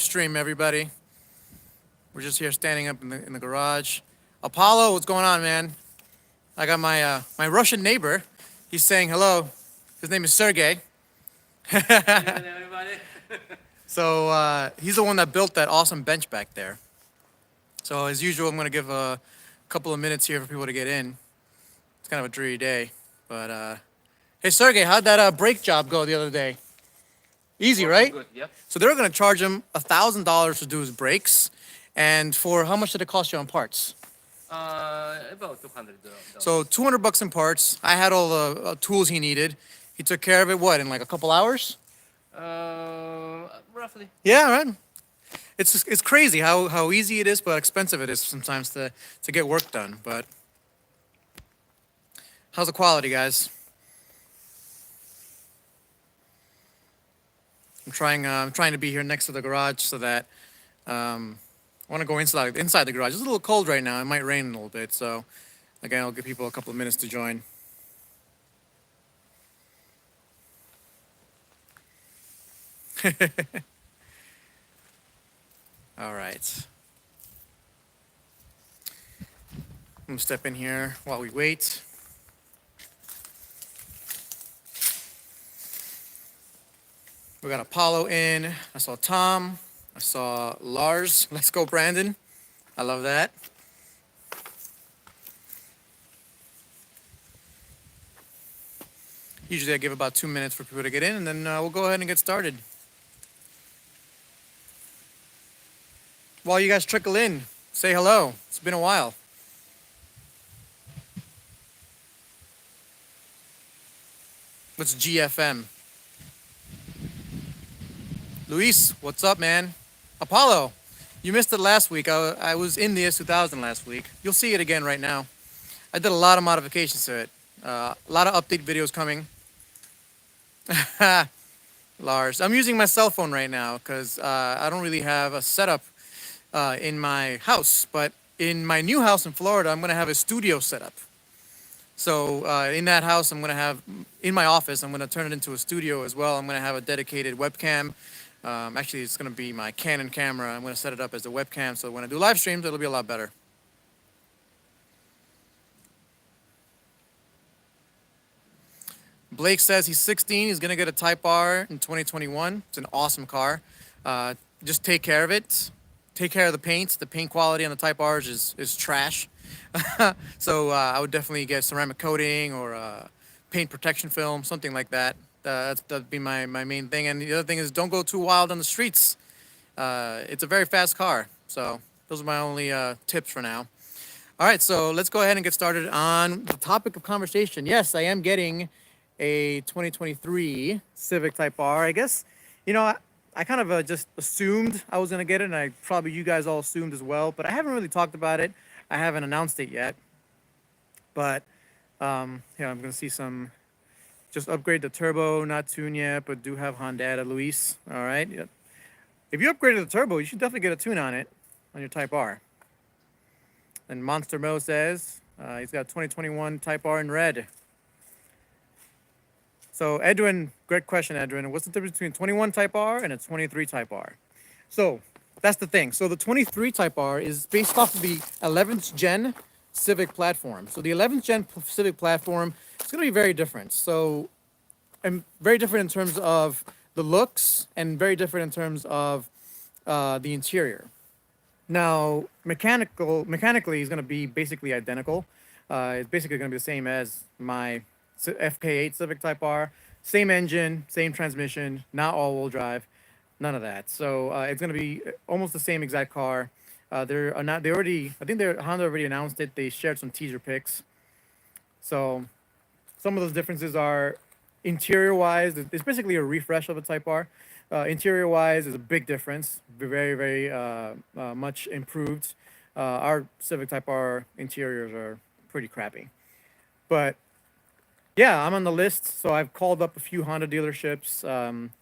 Stream, everybody. We're just here standing up in the garage. Apollo, what's going on, man? I got my Russian neighbor. He's saying hello. His name is Sergey. Everybody. So he's the one that built that awesome bench back there. So as usual, I'm gonna give a couple of minutes here for people to get in. It's kind of a dreary day, but hey, Sergey, how'd that brake job go the other day? Easy, right? Good, yep. So they were gonna charge him $1,000 to do his brakes, and for how much did it cost you on parts? About $200. So $200 in parts. I had all the tools he needed. He took care of it. What, in like a couple hours? Roughly. Yeah, right. It's crazy how easy it is, but expensive it is sometimes to get work done. But how's the quality, guys? I'm trying to be here next to the garage so that I want to go inside the garage. It's a little cold right now. It might rain a little bit, so again, I'll give people a couple of minutes to join. All right. I'm gonna step in here while we wait. We got Apollo in. I saw Tom. I saw Lars. Let's go, Brandon. I love that. Usually I give about 2 minutes for people to get in, and then we'll go ahead and get started. While you guys trickle in, say hello. It's been a while. What's GFM? Luis, what's up, man? Apollo, you missed it last week. I was in the S2000 last week. You'll see it again right now. I did a lot of modifications to it. A lot of update videos coming. Lars, I'm using my cell phone right now because I don't really have a setup in my house. But in my new house in Florida, I'm going to have a studio setup. So in that house, I'm going to have, in my office, I'm going to turn it into a studio as well. I'm going to have a dedicated webcam. Actually, it's going to be my Canon camera. I'm going to set it up as a webcam, so when I do live streams, it'll be a lot better. Blake says he's 16. He's going to get a Type R in 2021. It's an awesome car. Just take care of it. Take care of the paint. The paint quality on the Type R's is trash. So I would definitely get ceramic coating or paint protection film, something like that. That'd be my main thing. And the other thing is don't go too wild on the streets. It's a very fast car. So those are my only tips for now. All right, so let's go ahead and get started on the topic of conversation. Yes, I am getting a 2023 Civic Type R. I guess, I kind of just assumed I was going to get it, and I probably you guys all assumed as well, but I haven't really talked about it. I haven't announced it yet. But, I'm going to see some, just upgrade the turbo, not tune yet, but do have Honda Luis. All right. Yep. If you upgraded the turbo, you should definitely get a tune on it, on your Type R. And Monster Mo says he's got 2021 Type R in red. So Edwin, great question, Edwin. What's the difference between 21 Type R and a 23 Type R? So that's the thing. So the 23 Type R is based off of the 11th gen Civic platform. So the 11th gen Civic platform is going to be very different. So, and very different in terms of the looks and very different in terms of the interior. Now, mechanically, is going to be basically identical. It's basically going to be the same as my FK8 Civic Type R. Same engine, same transmission, not all-wheel drive, none of that. So it's going to be almost the same exact car. I think Honda already announced it. They shared some teaser pics. So some of those differences are interior-wise. It's basically a refresh of a Type R. Interior-wise is a big difference. Very, very much improved. Our Civic Type R interiors are pretty crappy. But yeah, I'm on the list. So I've called up a few Honda dealerships.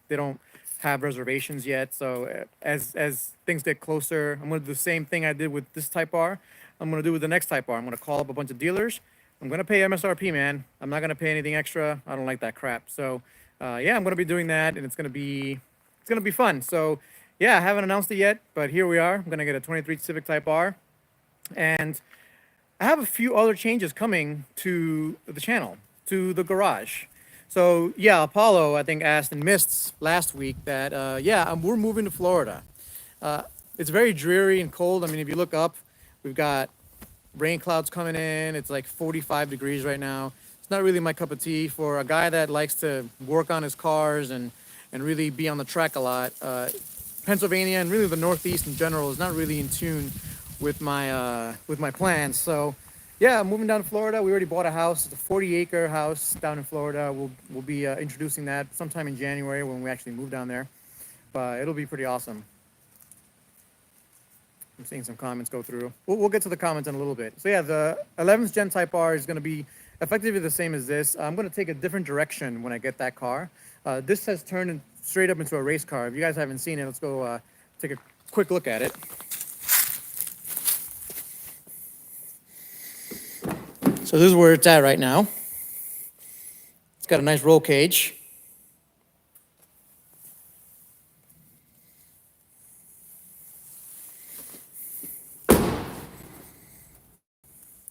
They don't have reservations yet. So as things get closer, I'm going to do the same thing I did with this Type R. I'm going to do with the next Type R. I'm going to call up a bunch of dealers. I'm going to pay MSRP, man. I'm not going to pay anything extra. I don't like that crap. So yeah, I'm going to be doing that, and it's going to be fun. So yeah, I haven't announced it yet, but here we are. I'm gonna get a 23 Civic Type R, and I have a few other changes coming to the channel, to the garage. So yeah, Apollo, I think, asked and missed last week that yeah, we're moving to Florida. It's very dreary and cold. I mean, if you look up, we've got rain clouds coming in. It's like 45 degrees right now. It's not really my cup of tea for a guy that likes to work on his cars and really be on the track a lot. Pennsylvania and really the Northeast in general is not really in tune with my plans. So yeah, I'm moving down to Florida. We already bought a house. It's a 40-acre house down in Florida. We'll be introducing that sometime in January when we actually move down there. But it'll be pretty awesome. I'm seeing some comments go through. We'll get to the comments in a little bit. So yeah, the 11th Gen Type R is going to be effectively the same as this. I'm going to take a different direction when I get that car. This has turned straight up into a race car. If you guys haven't seen it, let's go take a quick look at it. So this is where it's at right now. It's got a nice roll cage.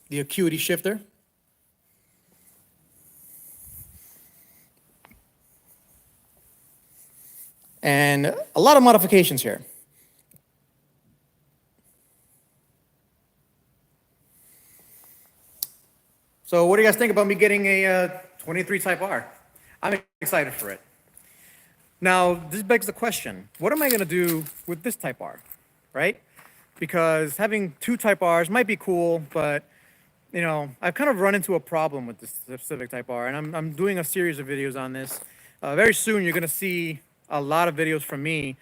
The acuity shifter. And a lot of modifications here. So what do you guys think about me getting a 23 Type R? I'm excited for it. Now, this begs the question, what am I gonna do with this Type R, right? Because having two Type Rs might be cool, but you know, I've kind of run into a problem with this Civic Type R, and I'm doing a series of videos on this. Very soon, you're gonna see a lot of videos from me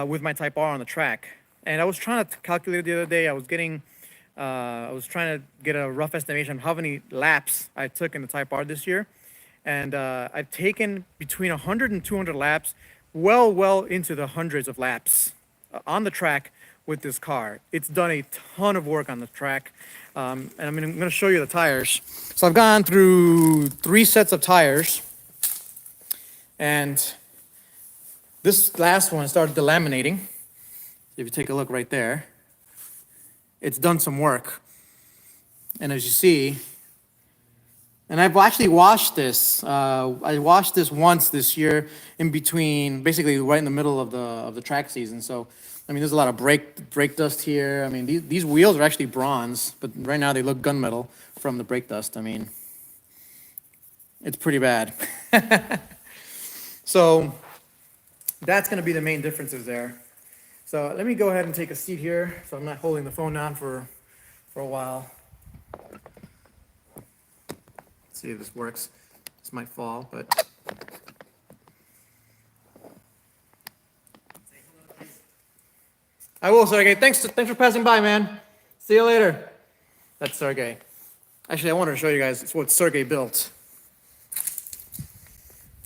with my Type R on the track. And I was trying to calculate the other day. I was trying to get a rough estimation of how many laps I took in the Type R this year, and I've taken between 100 and 200 laps, well into the hundreds of laps on the track with this car. It's done a ton of work on the track. And I'm going to show you the tires. So I've gone through 3 sets of tires, and this last one started delaminating. If you take a look right there, it's done some work. And as you see, and I've actually washed this. I washed this once this year in between, basically right in the middle of the track season. So I mean, there's a lot of brake dust here. I mean, these wheels are actually bronze, but right now they look gunmetal from the brake dust. I mean, it's pretty bad. So that's going to be the main differences there. So let me go ahead and take a seat here, so I'm not holding the phone down for a while. Let's see if this works. This might fall, but. I will, Sergey. Thanks for passing by, man. See you later. That's Sergey. Actually, I wanted to show you guys what Sergey built.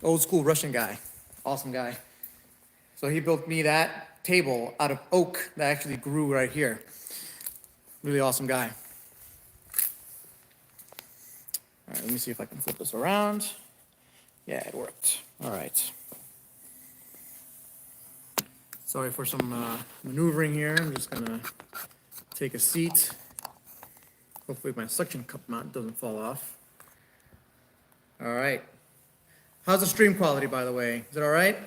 Old school Russian guy. Awesome guy. So he built me that table out of oak that actually grew right here. Really awesome guy. All right, let me see if I can flip this around. Yeah, it worked. All right. Sorry for some maneuvering here. I'm just gonna take a seat. Hopefully my suction cup mount doesn't fall off. All right. How's the stream quality, by the way? Is it all right?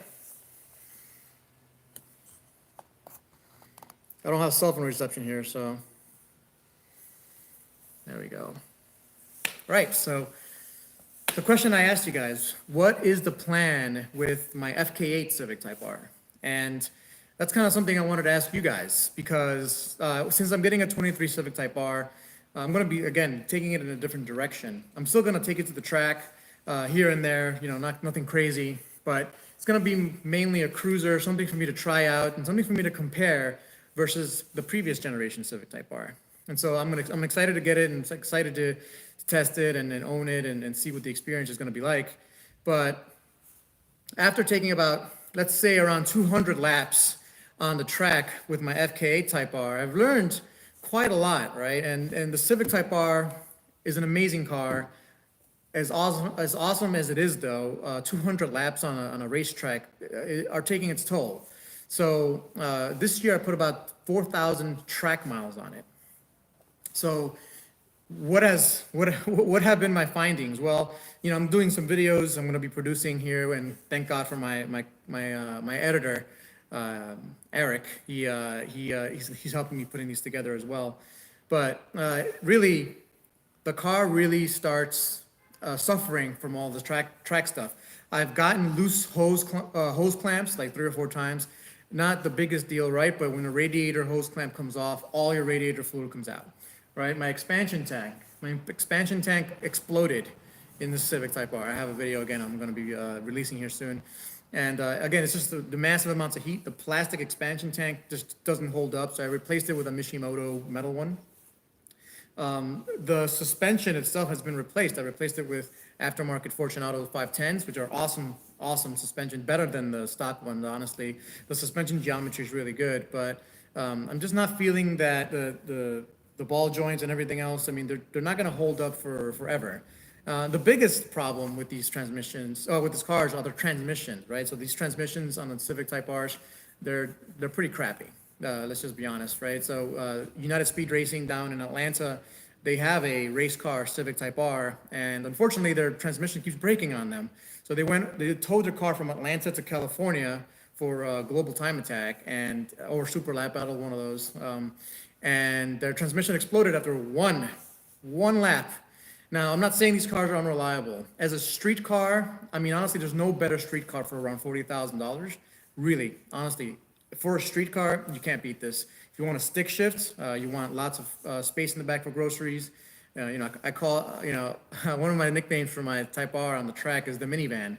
I don't have cell phone reception here, so there we go. Right, so the question I asked you guys, what is the plan with my FK8 Civic Type R? And that's kind of something I wanted to ask you guys, because since I'm getting a 23 Civic Type R, I'm going to be, again, taking it in a different direction. I'm still going to take it to the track here and there, you know, nothing crazy, but it's going to be mainly a cruiser, something for me to try out, and something for me to compare versus the previous generation Civic Type R. And so I'm excited to get it, and excited to test it and own it and see what the experience is going to be like. But after taking about, let's say, around 200 laps on the track with my FK8 Type R, I've learned quite a lot, right? And the Civic Type R is an amazing car. As awesome as it is, though, 200 laps on a racetrack are taking its toll. So this year I put about 4,000 track miles on it. So what have been my findings? Well, I'm doing some videos I'm going to be producing here, and thank God for my editor, Eric. He's helping me putting these together as well. But really, the car really starts suffering from all the track stuff. I've gotten loose hose clamps like 3 or 4 times. Not the biggest deal, right? But when the radiator hose clamp comes off, all your radiator fluid comes out, right? My expansion tank exploded in the Civic Type R. I have a video again I'm going to be releasing here soon. And again, it's just the massive amounts of heat. The plastic expansion tank just doesn't hold up, so I replaced it with a Mishimoto metal one. The suspension itself has been replaced. I replaced it with aftermarket Fortunato 510s, which are awesome suspension, better than the stock one, honestly. The suspension geometry is really good, but I'm just not feeling that the ball joints and everything else, I mean, they're not gonna hold up for forever. The biggest problem with these with these cars are the transmissions, right? So these transmissions on the Civic Type Rs, they're pretty crappy. Let's just be honest, right? So United Speed Racing down in Atlanta, they have a race car Civic Type R, and unfortunately their transmission keeps breaking on them. So they towed their car from Atlanta to California for a global time attack or super lap battle, one of those. And their transmission exploded after one lap. Now, I'm not saying these cars are unreliable. As a street car, I mean, honestly, there's no better street car for around $40,000. Really, honestly, for a street car, you can't beat this. If you want a stick shift, you want lots of space in the back for groceries. I call, one of my nicknames for my Type R on the track is the minivan,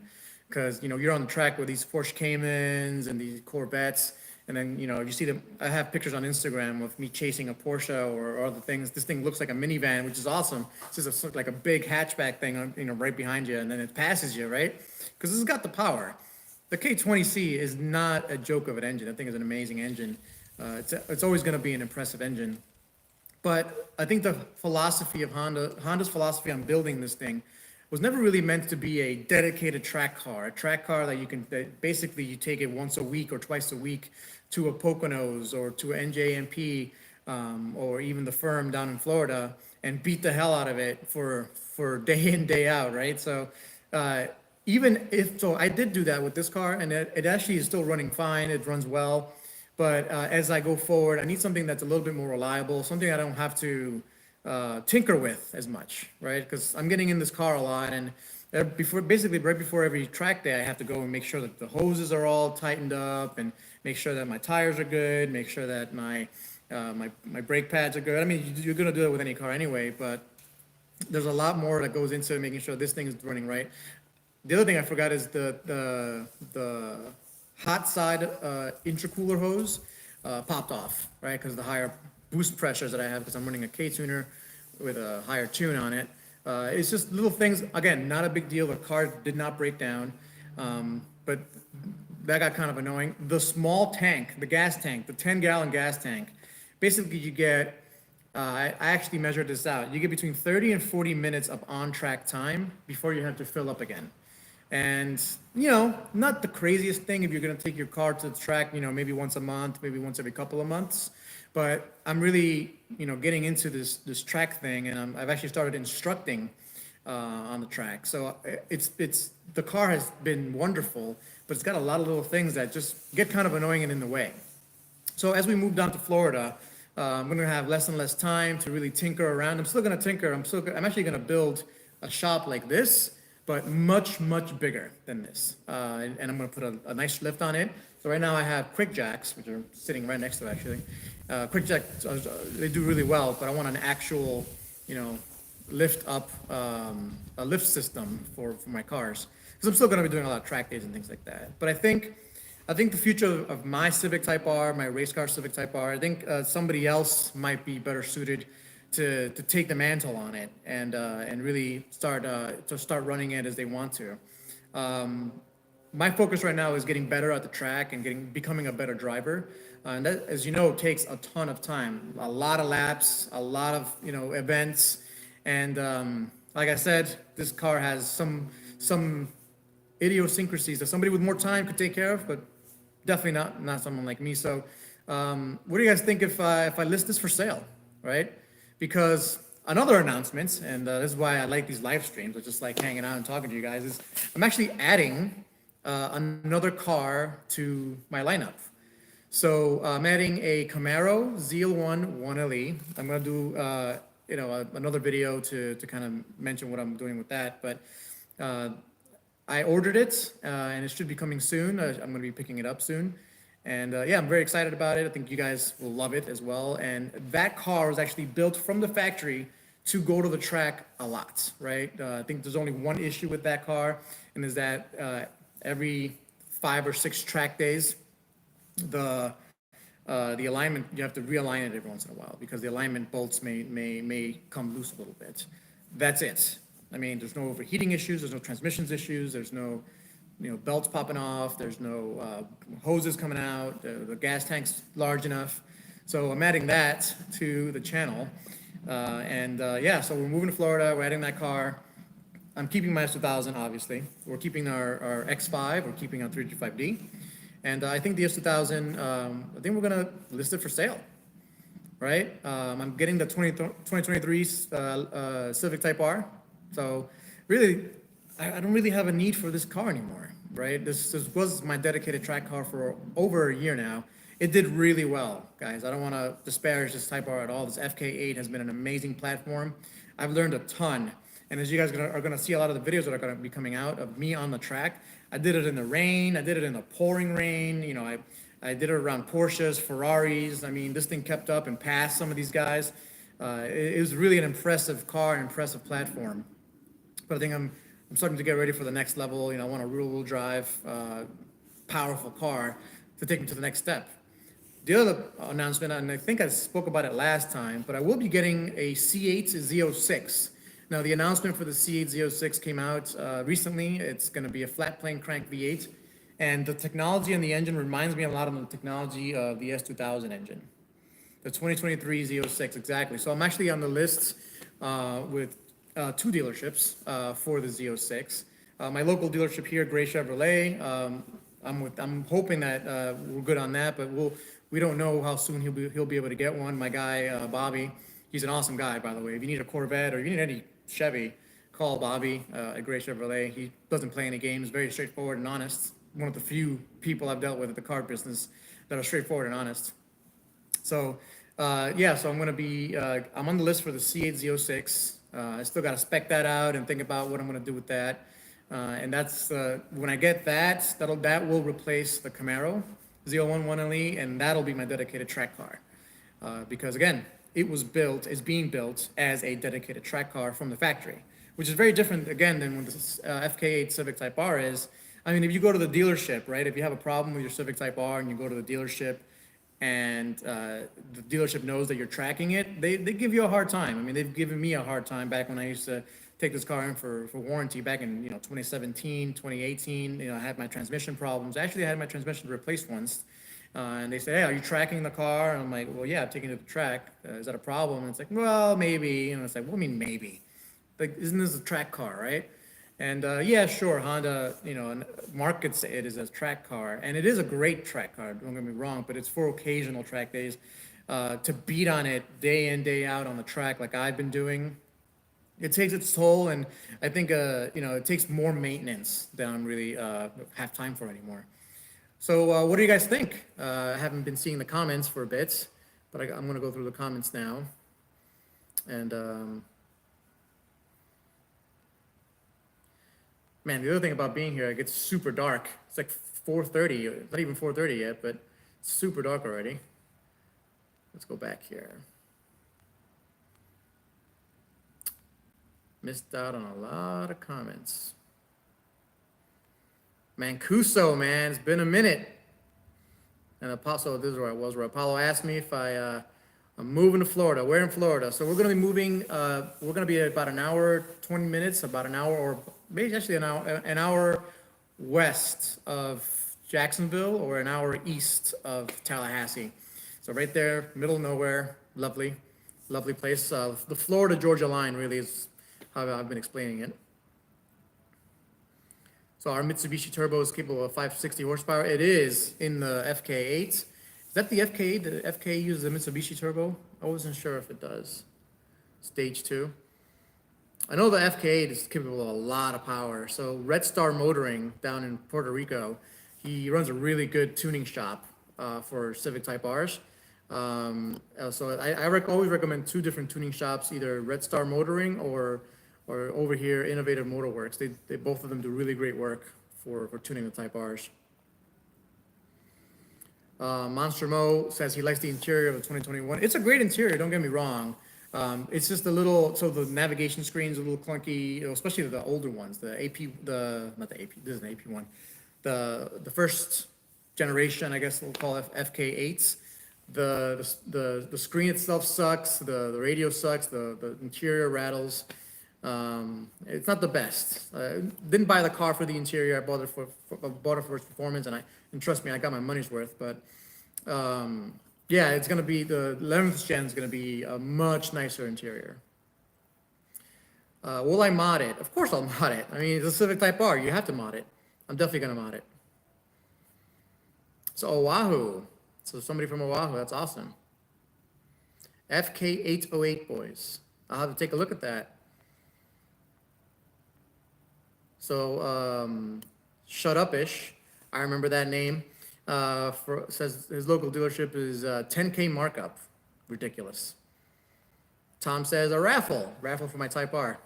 because, you're on the track with these Porsche Caymans and these Corvettes, and then, you see them. I have pictures on Instagram of me chasing a Porsche or other things. This thing looks like a minivan, which is awesome. It's just like a big hatchback thing, right behind you, and then it passes you, right? Because this has got the power. The K20C is not a joke of an engine. I think it's an amazing engine. It's always going to be an impressive engine. But I think the philosophy of Honda's philosophy on building this thing was never really meant to be a dedicated track car. A track car that basically you take it once a week or twice a week to a Poconos or to an NJMP or even the Firm down in Florida and beat the hell out of it for day in, day out, right? So I did do that with this car, and it actually is still running fine. It runs well. But as I go forward, I need something that's a little bit more reliable, something I don't have to tinker with as much, right? Because I'm getting in this car a lot, and basically right before every track day, I have to go and make sure that the hoses are all tightened up, and make sure that my tires are good, make sure that my brake pads are good. I mean, you're gonna do it with any car anyway, but there's a lot more that goes into making sure this thing is running right. The other thing I forgot is the hot side intercooler hose popped off, right? Because the higher boost pressures that I have, because I'm running a K-tuner with a higher tune on it. It's just little things, again, not a big deal. The car did not break down, but that got kind of annoying. The small tank, the gas tank, the 10-gallon gas tank, basically you get, I actually measured this out, you get between 30 and 40 minutes of on-track time before you have to fill up again. And, not the craziest thing if you're going to take your car to the track, maybe once a month, maybe once every couple of months. But I'm really, getting into this track thing, and I've actually started instructing on the track. So the car has been wonderful, but it's got a lot of little things that just get kind of annoying and in the way. So as we move down to Florida, I'm going to have less and less time to really tinker around. I'm still going to tinker. I'm actually going to build a shop like this, but much, much bigger than this. And I'm gonna put a nice lift on it. So right now I have quick jacks, which are sitting right next to it actually. Quick jacks, they do really well, but I want an actual, lift up, a lift system for my cars. Because I'm still gonna be doing a lot of track days and things like that. But I think the future of my Civic Type R, my race car Civic Type R, I think somebody else might be better suited to take the mantle on it and really start running it as they want to. My focus right now is getting better at the track and becoming a better driver. And that, as you know, takes a ton of time, a lot of laps, a lot of events, and like I said, this car has some idiosyncrasies that somebody with more time could take care of, but definitely not someone like me. So, what do you guys think if I list this for sale, right? Because another announcement, and this is why I like these live streams. I just like hanging out and talking to you guys. Is I'm actually adding another car to my lineup. So I'm adding a Camaro Z01 1LE. I'm gonna do another video to kind of mention what I'm doing with that, but. I ordered it, and it should be coming soon. I'm going to be picking it up soon. And yeah, I'm very excited about it. I think you guys will love it as well. And that car was actually built from the factory to go to the track a lot, right? I think there's only one issue with that car, and is that every 5 or 6 track days, the alignment, you have to realign it every once in a while because the alignment bolts may come loose a little bit. That's it. I mean, there's no overheating issues, there's no transmissions issues, there's no, belts popping off, there's no hoses coming out, the gas tank's large enough. So I'm adding that to the channel. Yeah, so we're moving to Florida, we're adding that car. I'm keeping my S2000, obviously. We're keeping our X5, we're keeping our 325D. And I think the S2000, I think we're gonna list it for sale, right? I'm getting the 2023 Civic Type R. So really, I don't really have a need for this car anymore, right? This was my dedicated track car for over a year now. It did really well, guys. I don't want to disparage this Type R at all. This FK8 has been an amazing platform. I've learned a ton. And as you guys are gonna see a lot of the videos that are gonna be coming out of me on the track, I did it in the rain, I did it in the pouring rain, I did it around Porsches, Ferraris. I mean, this thing kept up and passed some of these guys. It was really an impressive car, an impressive platform. But I think I'm starting to get ready for the next level. I want a rear-wheel drive, powerful car to take me to the next step. The other announcement, and I think I spoke about it last time, but I will be getting a C8 Z06. Now, the announcement for the C8 Z06 came out recently. It's going to be a flat plane crank V8, and the technology in the engine reminds me a lot of the technology of the S2000 engine. The 2023 Z06, exactly. So I'm actually on the list with 2 dealerships for the Z06. My local dealership here, Gray Chevrolet. I'm hoping that we're good on that, but we don't know how soon he'll be able to get one. My guy Bobby, he's an awesome guy, by the way. If you need a Corvette or you need any Chevy, call Bobby at Gray Chevrolet. He doesn't play any games. Very straightforward and honest. One of the few people I've dealt with at the car business that are straightforward and honest. So yeah, so I'm on the list for the C8 Z06. I still got to spec that out and think about what I'm going to do with that. And that's when I get that, that will replace the Camaro Z01 1LE, and that'll be my dedicated track car. Because again, it's being built as a dedicated track car from the factory, which is very different again than when the FK8 Civic Type R is. I mean, if you go to the dealership, right? If you have a problem with your Civic Type R and you go to the dealership, and the dealership knows that you're tracking it, they give you a hard time. I mean, they've given me a hard time back when I used to take this car in for warranty back in 2017, 2018. I had my transmission problems. Actually, I had my transmission replaced once, and they say, "Hey, are you tracking the car?" And I'm like, "Well, yeah, I'm taking it to the track. Is that a problem?" And it's like, "Well, maybe." And it's like, "What do you mean maybe? Like, isn't this a track car, right?" And yeah, sure, Honda, markets it as a track car, and it is a great track car. Don't get me wrong, but it's for occasional track days. To beat on it day in, day out on the track, like I've been doing, it takes its toll, and I think it takes more maintenance than I'm really have time for anymore. So what do you guys think? I haven't been seeing the comments for a bit, but I'm going to go through the comments now, and. Man, the other thing about being here, it gets super dark. It's like 4:30. It's not even 4:30 yet, but it's super dark already. Let's go back here. Missed out on a lot of comments. Mancuso, man, it's been a minute. And Apollo, this is where I was, where Apollo asked me if I'm moving to Florida. We're in Florida. So we're going to be moving, we're going to be about an hour, 20 minutes, about an hour, or maybe actually an hour west of Jacksonville or an hour east of Tallahassee. So right there, middle of nowhere, lovely, lovely place. The Florida-Georgia line really is how I've been explaining it. So our Mitsubishi Turbo is capable of 560 horsepower. It is in the FK8. Is that the FK8? The FK uses a Mitsubishi Turbo? I wasn't sure if it does. Stage 2. I know the FK8 is capable of a lot of power. So Red Star Motoring down in Puerto Rico, he runs a really good tuning shop for Civic Type Rs. So I always recommend two different tuning shops, either Red Star Motoring or over here, Innovative Motorworks. They both of them do really great work for tuning the Type Rs. Monster Mo says he likes the interior of the 2021. It's a great interior, don't get me wrong. It's just a little, so the navigation screen's a little clunky, especially the older ones, the AP, not the AP, this is an AP one. The first generation, I guess we'll call it FK8s. The screen itself sucks, the radio sucks, the interior rattles. It's not the best. Didn't buy the car for the interior. I bought it for its performance, and trust me, I got my money's worth. But yeah, it's gonna be the 11th gen is gonna be a much nicer interior. Will I mod it? Of course I'll mod it. I mean, it's a Civic Type R. You have to mod it. I'm definitely gonna mod it. So Oahu. So somebody from Oahu. That's awesome. FK808 boys. I'll have to take a look at that. So, Shut Up-ish, I remember that name, says his local dealership is 10K markup. Ridiculous. Tom says, a raffle for my Type R.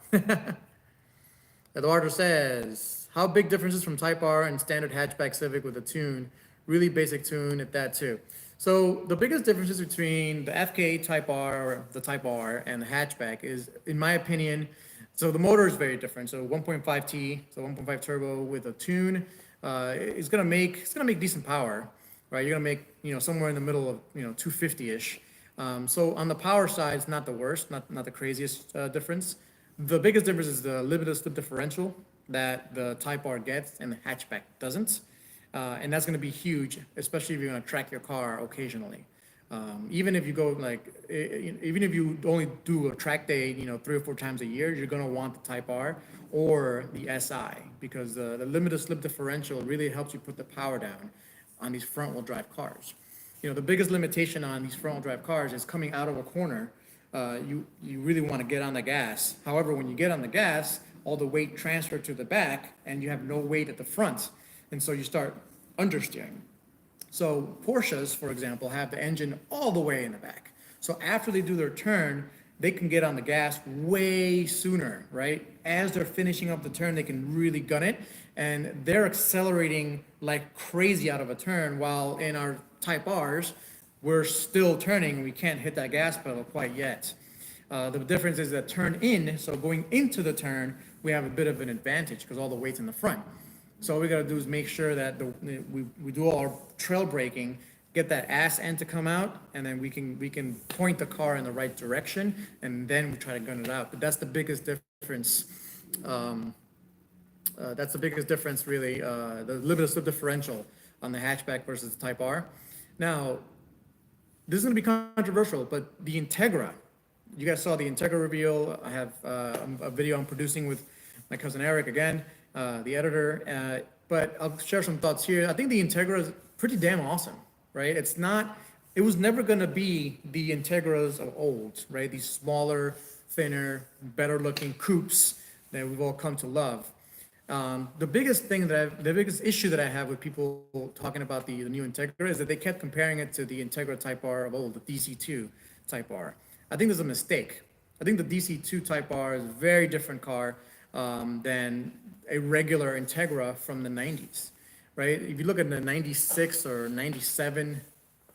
Eduardo says, how big differences from Type R and standard hatchback Civic with a tune, really basic tune at that too. So the biggest differences between the FK Type R, or the Type R, and the hatchback is, in my opinion, so the motor is very different. So 1.5T, so 1.5 turbo with a tune, it's gonna make decent power, right? You're gonna make somewhere in the middle of 250-ish. So on the power side, it's not the worst, not the craziest difference. The biggest difference is the limited slip differential that the Type R gets and the hatchback doesn't, and that's gonna be huge, especially if you're gonna track your car occasionally. Even if you go even if you only do a track day, 3 or 4 times a year, you're gonna want the Type R or the SI because the limited slip differential really helps you put the power down on these front-wheel drive cars. The biggest limitation on these front-wheel drive cars is coming out of a corner. You really want to get on the gas. However, when you get on the gas, all the weight transfers to the back, and you have no weight at the front, and so you start understeering. So Porsches, for example, have the engine all the way in the back. So after they do their turn, they can get on the gas way sooner, right? As they're finishing up the turn, they can really gun it, and they're accelerating like crazy out of a turn, while in our Type Rs, we're still turning, we can't hit that gas pedal quite yet. The difference is that turn in, so going into the turn, we have a bit of an advantage because all the weight's in the front. So all we gotta do is make sure that we do all our trail braking, get that ass end to come out, and then we can point the car in the right direction, and then we try to gun it out. But that's the biggest difference. That's the biggest difference, really. The limited slip differential on the hatchback versus the Type R. Now, this is gonna be controversial, but the Integra, you guys saw the Integra reveal. I have a video I'm producing with my cousin Eric again, the editor, but I'll share some thoughts here. I think the Integra is pretty damn awesome, right? It was never gonna be the Integras of old, right? These smaller, thinner, better looking coupes that we've all come to love. The biggest issue that I have with people talking about the new Integra is that they kept comparing it to the Integra Type R of old, the DC2 Type R. I think there's a mistake. I think the DC2 Type R is a very different car than a regular Integra from the 90s, right? If you look at the 96 or 97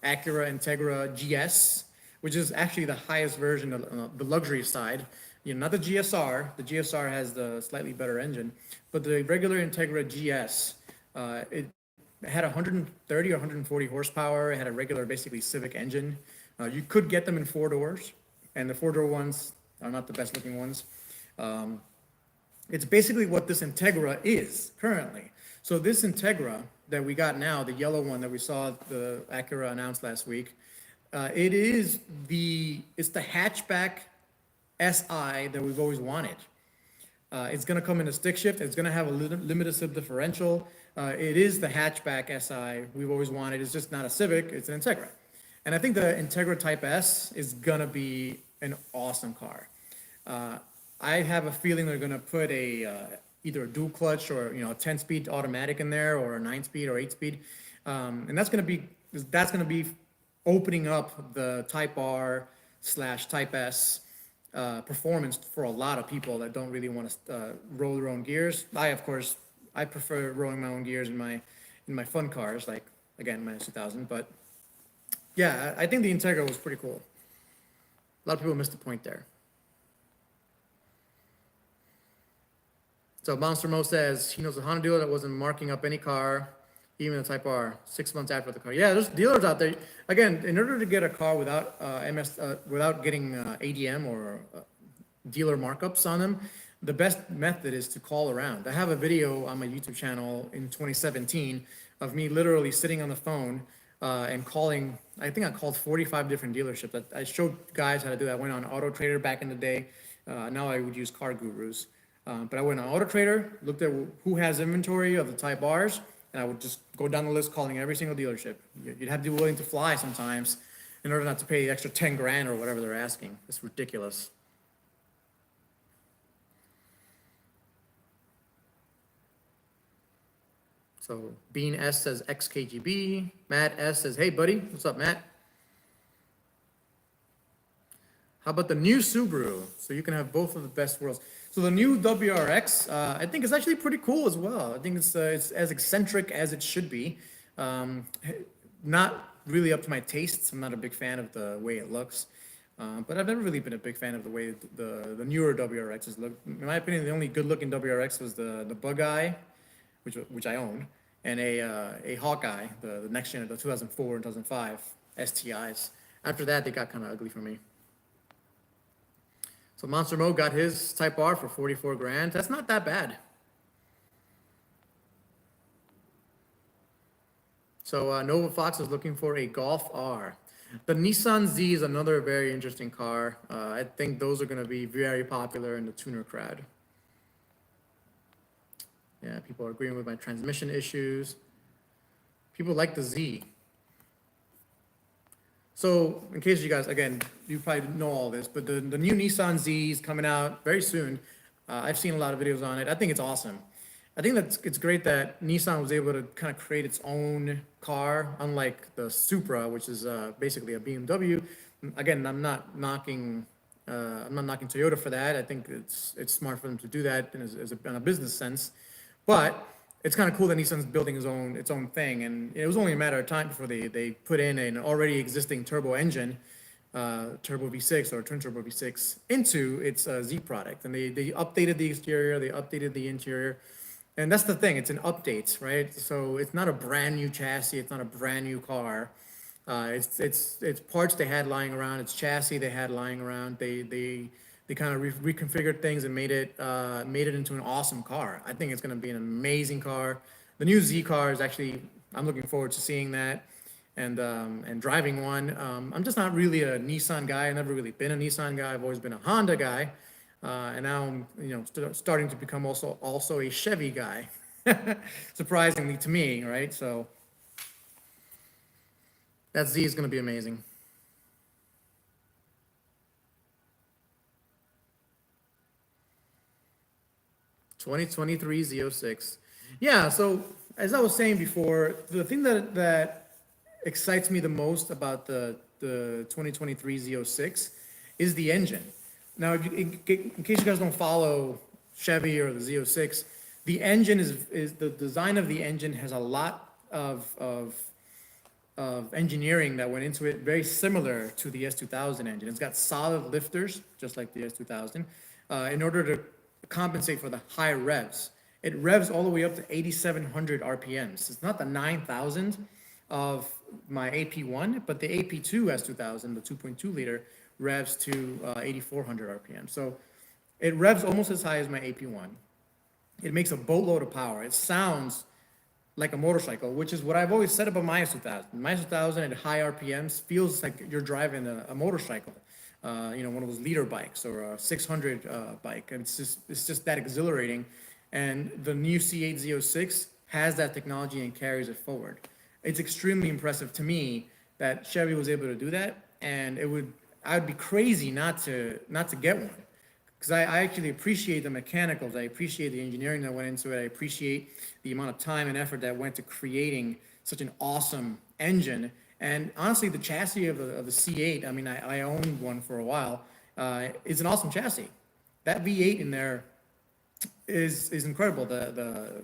Acura Integra GS, which is actually the highest version of the luxury side, not the GSR. The GSR has the slightly better engine, but the regular Integra GS, it had 130 or 140 horsepower. It had a regular, basically Civic engine. You could get them in 4 doors, and the 4-door ones are not the best looking ones. It's basically what this Integra is currently. So this Integra that we got now, the yellow one that we saw the Acura announce last week, it's the hatchback SI that we've always wanted. It's going to come in a stick shift. It's going to have a limited slip differential. It is the hatchback SI we've always wanted. It's just not a Civic, it's an Integra. And I think the Integra Type S is going to be an awesome car. I have a feeling they're going to put either a dual clutch or a 10-speed automatic in there, or a 9-speed or 8-speed, and that's going to be opening up the Type R / Type S performance for a lot of people that don't really want to roll their own gears. I prefer rolling my own gears in my fun cars, like again my S2000. But yeah, I think the Integra was pretty cool. A lot of people missed the point there. So Monster Mo says he knows a Honda dealer that wasn't marking up any car, even the Type R, 6 months after the car. Yeah, there's dealers out there. Again, in order to get a car without without getting ADM or dealer markups on them, the best method is to call around. I have a video on my YouTube channel in 2017 of me literally sitting on the phone and calling. I think I called 45 different dealerships. I showed guys how to do that. I went on Auto Trader back in the day. Now I would use Car Gurus. But I went on Auto Trader, looked at who has inventory of the Type Rs, and I would just go down the list calling every single dealership. You'd have to be willing to fly sometimes in order not to pay the extra 10 grand or whatever they're asking. It's ridiculous. So Bean S says XKGB. Matt S says, hey buddy, what's up, Matt? How about the new Subaru? So you can have both of the best worlds. So the new WRX, I think is actually pretty cool as well. I think it's as eccentric as it should be. Not really up to my tastes. I'm not a big fan of the way it looks. But I've never really been a big fan of the way the newer WRXs look. In my opinion, the only good-looking WRX was the Bug Eye, which I own, and a Hawkeye, the next gen of the 2004 and 2005 STIs. After that, they got kind of ugly for me. So Monster Mo got his Type R for 44 grand. That's not that bad. So Nova Fox is looking for a Golf R. The Nissan Z is another very interesting car. I think those are going to be very popular in the tuner crowd. Yeah, people are agreeing with my transmission issues. People like the Z. So in case you guys, again, you probably know all this, but the new Nissan Z is coming out very soon. I've seen a lot of videos on it. I think it's awesome. I think it's great that Nissan was able to kind of create its own car, unlike the Supra, which is basically a BMW. Again, I'm not knocking Toyota for that. I think it's smart for them to do that in a business sense. But it's kind of cool that Nissan's building its own thing, and it was only a matter of time before they put in an already existing turbo engine, turbo V6 or twin turbo V6 into its Z product, and they updated the exterior, they updated the interior, and that's the thing. It's an update, right? So it's not a brand new chassis, it's not a brand new car. It's parts they had lying around, it's chassis they had lying around. They kind of reconfigured things and made it into an awesome car. I think it's going to be an amazing car. The new Z car is actually, I'm looking forward to seeing that and driving one. I'm just not really a Nissan guy. I've never really been a Nissan guy. I've always been a Honda guy, and now I'm starting to become also a Chevy guy, surprisingly to me, right? So that Z is going to be amazing. '23 Z06. Yeah, so as I was saying before, the thing that excites me the most about the 2023 Z06 is the engine. Now, in case you guys don't follow Chevy or the Z06, the engine is the design of the engine has a lot of engineering that went into it, very similar to the S2000 engine. It's got solid lifters, just like the S2000, in order to compensate for the high revs. It revs all the way up to 8,700 RPMs. It's not the 9,000 of my AP1, but the AP2 S2000, the 2.2 liter, revs to 8,400 RPM. So it revs almost as high as my AP1. It makes a boatload of power. It sounds like a motorcycle, which is what I've always said about my S2000. My S2000 at high RPMs feels like you're driving a motorcycle. one of those leader bikes or a 600 bike. And it's just that exhilarating. And the new C8 Z06 has that technology and carries it forward. It's extremely impressive to me that Chevy was able to do that, and I'd be crazy not to get one, because I actually appreciate the mechanicals, I appreciate the engineering that went into it, I appreciate the amount of time and effort that went to creating such an awesome engine. And honestly, the chassis of the C8, I mean, I owned one for a while. It's an awesome chassis. That V8 in there is incredible. The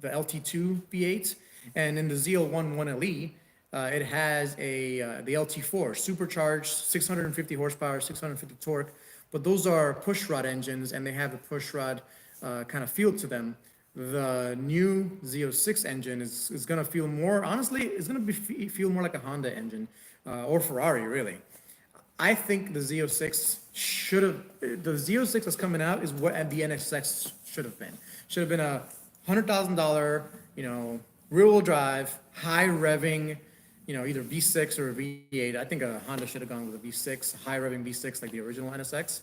LT2 V8, and in the Z01 1LE, it has the LT4 supercharged, 650 horsepower, 650 torque. But those are push rod engines, and they have the push rod kind of feel to them. The new Z06 engine is going to feel more, honestly, it's going to feel more like a Honda engine or Ferrari, really. I think the Z06 that's coming out is what the NSX should have been. Should have been a $100,000, rear-wheel drive, high revving, either V6 or a V8. I think a Honda should have gone with a V6, high revving V6 like the original NSX,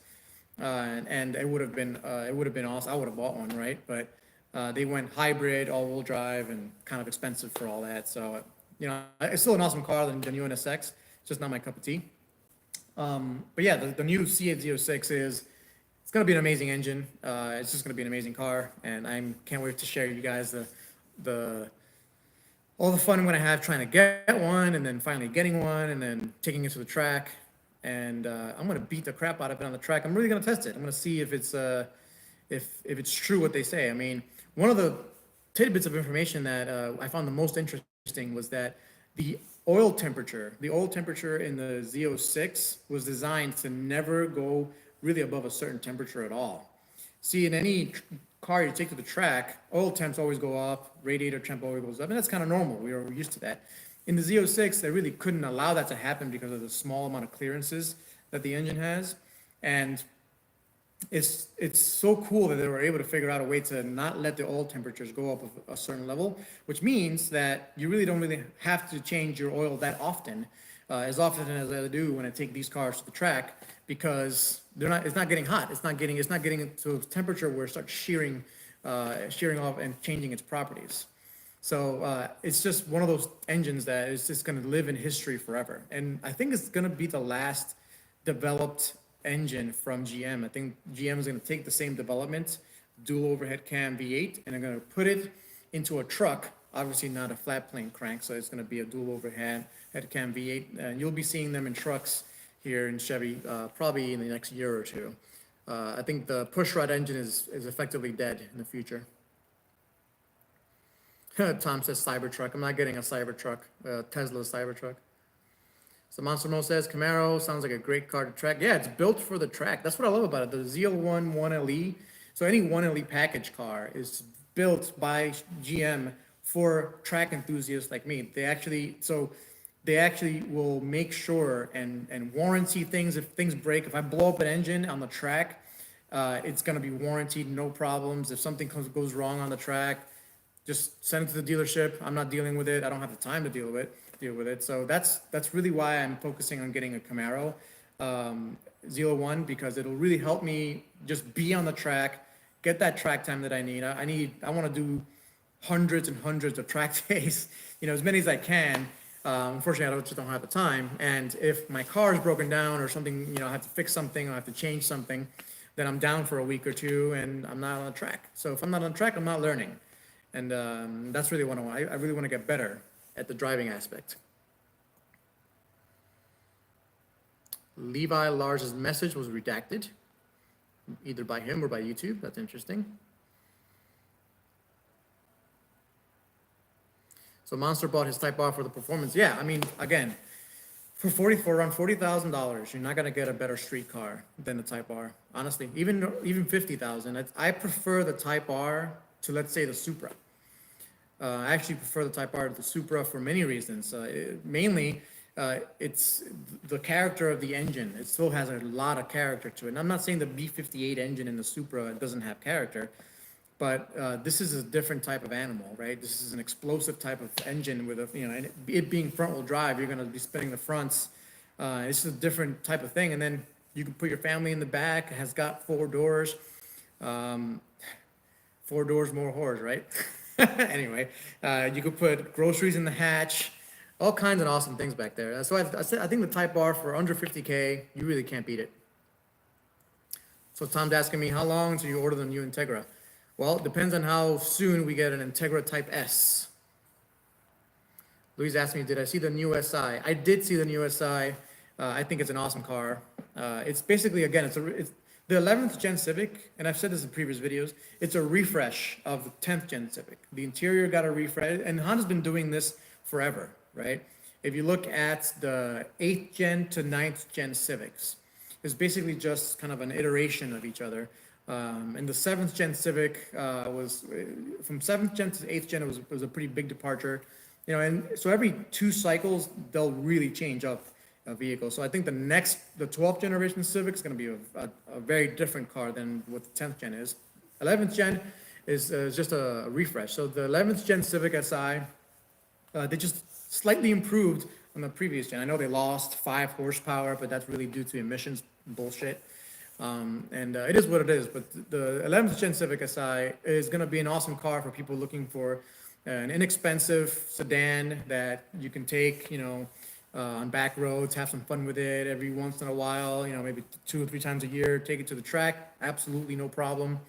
and it would have been awesome. I would have bought one, right? But they went hybrid, all-wheel drive, and kind of expensive for all that. So it's still an awesome car, the new NSX. It's just not my cup of tea. But yeah, the new C8 Z06 it's going to be an amazing engine. It's just going to be an amazing car, and I can't wait to share you guys all the fun I'm going to have trying to get one, and then finally getting one, and then taking it to the track. And I'm going to beat the crap out of it on the track. I'm really going to test it. I'm going to see if it's true what they say. I mean, one of the tidbits of information that I found the most interesting was that the oil temperature in the Z06 was designed to never go really above a certain temperature at all. See, in any car you take to the track, oil temps always go up, radiator temp always goes up, and that's kind of normal. We're used to that. In the Z06, they really couldn't allow that to happen because of the small amount of clearances that the engine has. And it's so cool that they were able to figure out a way to not let the oil temperatures go up a certain level, which means that you really don't have to change your oil that often, as often as I do when I take these cars to the track, because it's not getting hot. It's not getting to a temperature where it starts shearing off and changing its properties. So it's just one of those engines that is just going to live in history forever. And I think it's going to be the last developed engine from GM. I think GM is going to take the same development, dual overhead cam V8, and they're going to put it into a truck. Obviously not a flat plane crank, so it's going to be a dual overhead cam V8, and you'll be seeing them in trucks here in Chevy probably in the next year or two. I think the pushrod engine is effectively dead in the future. Tom says Cybertruck. I'm not getting a Cybertruck, Tesla Cybertruck. So Monster Mo says Camaro sounds like a great car to track. Yeah, it's built for the track. That's what I love about it. The Z01 1LE. So any 1LE package car is built by GM for track enthusiasts like me. They actually will make sure and warranty things if things break. If I blow up an engine on the track, it's going to be warranted, no problems. If something goes wrong on the track, just send it to the dealership. I'm not dealing with it. I don't have the time to deal with it. So that's really why I'm focusing on getting a Camaro Z01, because it'll really help me just be on the track, get that track time that I need. I want to do hundreds and hundreds of track days, as many as I can. Unfortunately, I just don't have the time. And if my car is broken down or something, I have to fix something or I have to change something, then I'm down for a week or two and I'm not on the track. So if I'm not on the track, I'm not learning. And that's really what I want. I really want to get better at the driving aspect. Levi Lars's message was redacted, either by him or by YouTube. That's interesting. So Monster bought his Type R for the performance. Yeah, I mean, again, for around $40,000, you're not gonna get a better street car than the Type R. Honestly, even $50,000. I prefer the Type R to, let's say, the Supra. I actually prefer the Type R to the Supra for many reasons. Mainly, it's the character of the engine. It still has a lot of character to it. And I'm not saying the B58 engine in the Supra doesn't have character, but this is a different type of animal, right? This is an explosive type of engine with and it being front-wheel drive, you're going to be spinning the fronts. It's a different type of thing. And then You can put your family in the back. It has got 4 doors. 4 doors, more whores, right? Anyway, you could put groceries in the hatch, all kinds of awesome things back there. So I think the Type R for under 50K, you really can't beat it. So Tom's asking me, how long until you order the new Integra? Well, it depends on how soon we get an Integra Type S. Louise asked me, did I see the new SI? I did see the new SI. I think it's an awesome car. It's basically, again, it's the 11th gen Civic, and I've said this in previous videos, it's a refresh of the 10th gen Civic. The interior got a refresh, and Honda's been doing this forever, right? If you look at the 8th gen to 9th gen Civics, it's basically just kind of an iteration of each other. And the 7th gen Civic was, from 7th gen to 8th gen, it was a pretty big departure. You know, and so every 2 cycles, they'll really change up a vehicle. So I think the 12th generation Civic is going to be a very different car than what the 10th gen is. 11th gen is just a refresh. So the 11th gen Civic Si, they just slightly improved on the previous gen. I know they lost 5 horsepower, but that's really due to emissions bullshit. It is what it is. But the 11th gen Civic Si is going to be an awesome car for people looking for an inexpensive sedan that you can take, you know, on back roads, have some fun with it every once in a while, you know, maybe 2 or 3 times a year, take it to the track, absolutely no problem.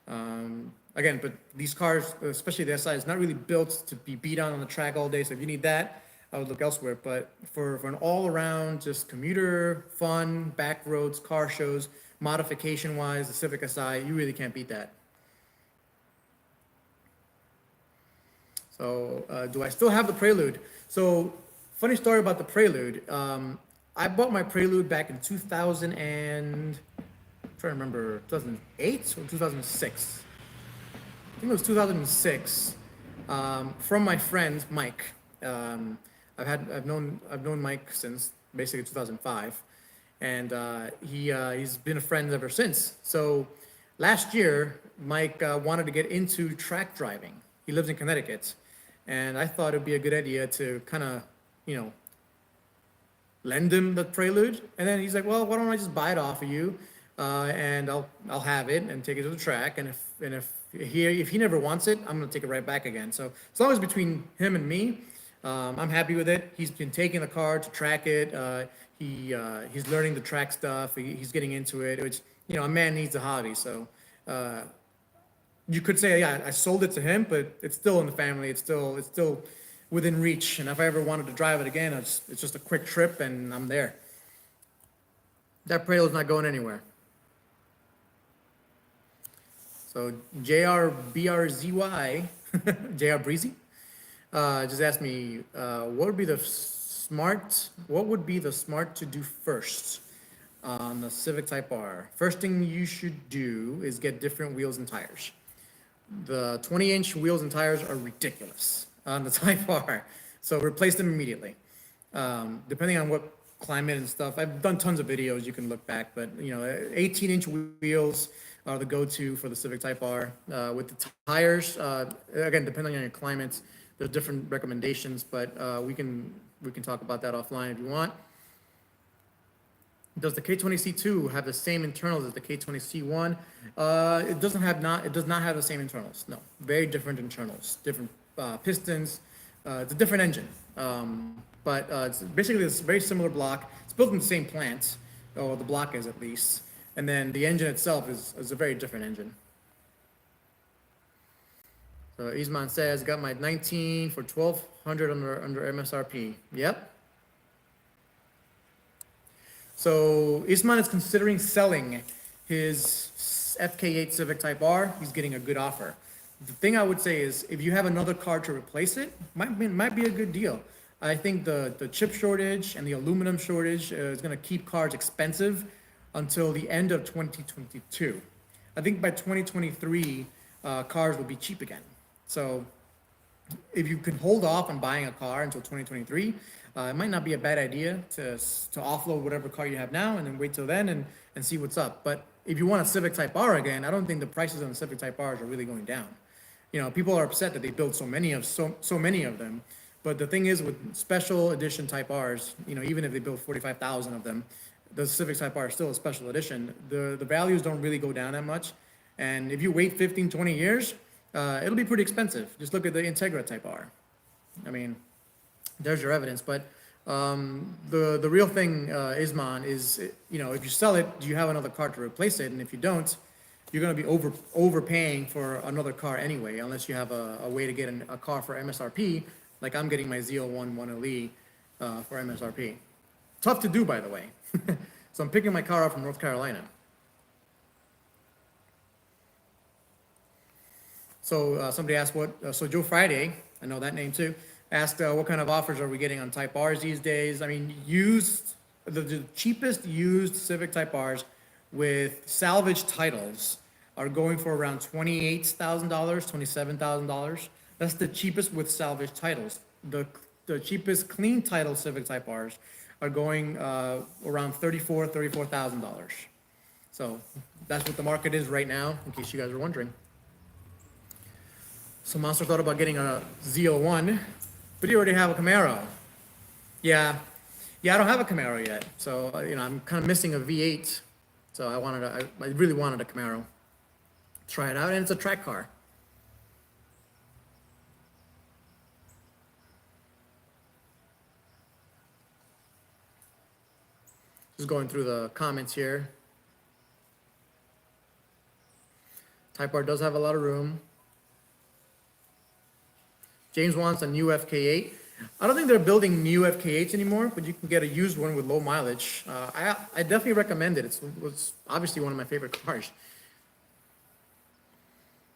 Again, but these cars, especially the SI, is not really built to be beat on the track all day, so if you need that, I would look elsewhere. But for an all-around, just commuter, fun, back roads, car shows, modification-wise, the Civic Si, you really can't beat that. So, do I still have the Prelude? So, funny story about the Prelude. I bought my Prelude back in 2000 and, I'm trying to remember, 2008 or 2006. I think it was 2006. From my friend Mike. I've known Mike since basically 2005, and he's been a friend ever since. So, last year, Mike wanted to get into track driving. He lives in Connecticut. And I thought it'd be a good idea to kind of, you know, lend him the Prelude. And then he's like, well, why don't I just buy it off of you, and I'll have it and take it to the track. And if he never wants it, I'm gonna take it right back again. So as long as between him and me, I'm happy with it. He's been taking the car to track it. He's learning the track stuff. He's getting into it. Which, you know, a man needs a hobby. So. You could say, yeah, I sold it to him, but it's still in the family. It's still within reach. And if I ever wanted to drive it again, it's just a quick trip, and I'm there. That Prelude's not going anywhere. So JRBRZY, JR Breezy, just asked me, what would be the smart to do first on the Civic Type R? First thing you should do is get different wheels and tires. The 20-inch wheels and tires are ridiculous on the Type R, so replace them immediately. Depending on what climate and stuff, I've done tons of videos, you can look back, but you know, 18-inch wheels are the go-to for the Civic Type R. With the tires, again, depending on your climates, there's different recommendations, but we can talk about that offline if you want. Does the K20C2 have the same internals as the K20C1? It does not have the same internals. No, very different internals, different pistons. It's a different engine, but it's basically this very similar block. It's built in the same plant, or the block is at least, and then the engine itself is a very different engine. So Isman says, got my 19 for 1,200 under MSRP. Yep. So Isman is considering selling his FK8 Civic Type R. He's getting a good offer. The thing I would say is, if you have another car to replace it, might be a good deal. I think the chip shortage and the aluminum shortage is going to keep cars expensive until the end of 2022. I think by 2023, cars will be cheap again. So if you can hold off on buying a car until 2023, it might not be a bad idea to offload whatever car you have now and then wait till then and see what's up. But if you want a Civic Type R again, I don't think the prices on the Civic Type R's are really going down. You know, people are upset that they build so many of them. But the thing is, with special edition Type R's, you know, even if they build 45,000 of them, the Civic Type R is still a special edition. The values don't really go down that much. And if you wait 15, 20 years, it'll be pretty expensive. Just look at the Integra Type R. I mean, there's your evidence. But the real thing, Isman, is, you know, if you sell it, do you have another car to replace it? And if you don't, you're going to be overpaying for another car anyway, unless you have a way to get a car for MSRP, like I'm getting my Z01 1LE for MSRP. Tough to do, by the way. So I'm picking my car up from North Carolina. So somebody asked so Joe Friday, I know that name too, asked what kind of offers are we getting on Type Rs these days? I mean, the cheapest used Civic Type Rs with salvage titles are going for around $28,000, $27,000. That's the cheapest with salvage titles. The cheapest clean title Civic Type Rs are going around $34,000. So that's what the market is right now, in case you guys are wondering. So Monster thought about getting a Z01, but you already have a Camaro. Yeah, I don't have a Camaro yet, so you know, I'm kind of missing a V8. So I really wanted a Camaro. Try it out, and it's a track car. Just going through the comments here. Type R does have a lot of room. James wants a new FK8. I don't think they're building new FK8s anymore, but you can get a used one with low mileage. I definitely recommend it. It's obviously one of my favorite cars.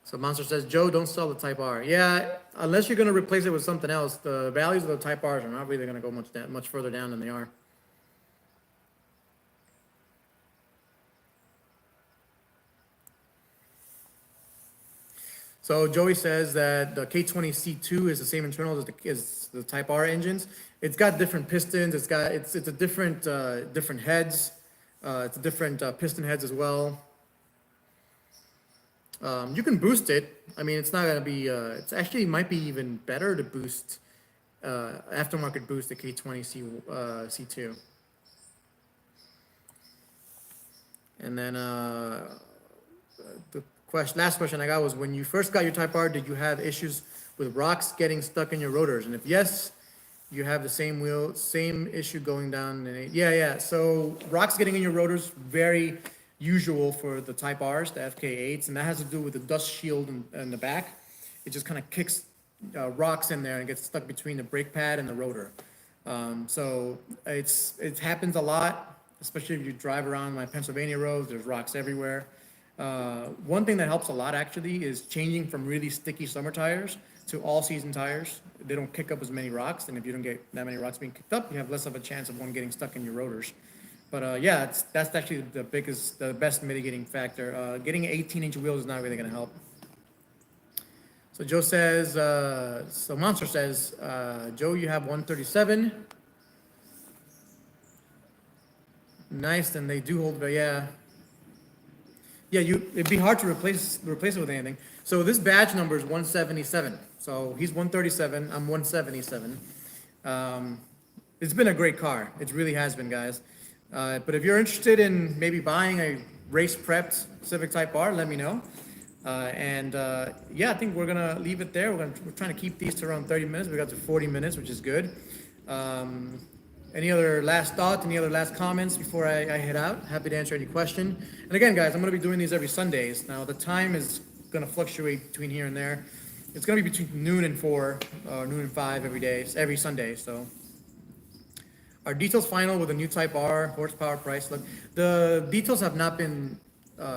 So Monster says, Joe, don't sell the Type R. Yeah, unless you're going to replace it with something else, the values of the Type Rs are not really going to go much further down than they are. So Joey says that the K20C2 is the same internals as the Type R engines. It's got different pistons. It's a different heads. It's a different piston heads as well. You can boost it. I mean, it's not gonna be. It's actually might be even better to boost aftermarket boost the K20C2. And then the last question I got was, when you first got your Type R, did you have issues with rocks getting stuck in your rotors? And if yes, you have the same issue going down. Yeah. So rocks getting in your rotors, very usual for the Type Rs, the FK8s, and that has to do with the dust shield in the back. It just kind of kicks rocks in there and gets stuck between the brake pad and the rotor. So it happens a lot, especially if you drive around my Pennsylvania roads. There's rocks everywhere. One thing that helps a lot actually is changing from really sticky summer tires to all-season tires. They don't kick up as many rocks, and if you don't get that many rocks being kicked up, you have less of a chance of one getting stuck in your rotors. But yeah, that's actually the best mitigating factor. Getting 18-inch wheels is not really going to help. So Joe says, so Monster says, Joe, you have 137. Nice, and they do hold, but yeah. Yeah, it'd be hard to replace it with anything. So this badge number is 177. So he's 137, I'm 177. It's been a great car. It really has been, guys. But if you're interested in maybe buying a race-prepped Civic Type R, let me know. Yeah, I think we're gonna leave it there. We're trying to keep these to around 30 minutes. We got to 40 minutes, which is good. Any other last thoughts, any other last comments before I head out? Happy to answer any question. And again, guys, I'm going to be doing these every Sundays. Now, the time is going to fluctuate between here and there. It's going to be between noon and 4, or noon and 5 every Sunday. So our details final with the new Type R, horsepower, price. Look, the details have not been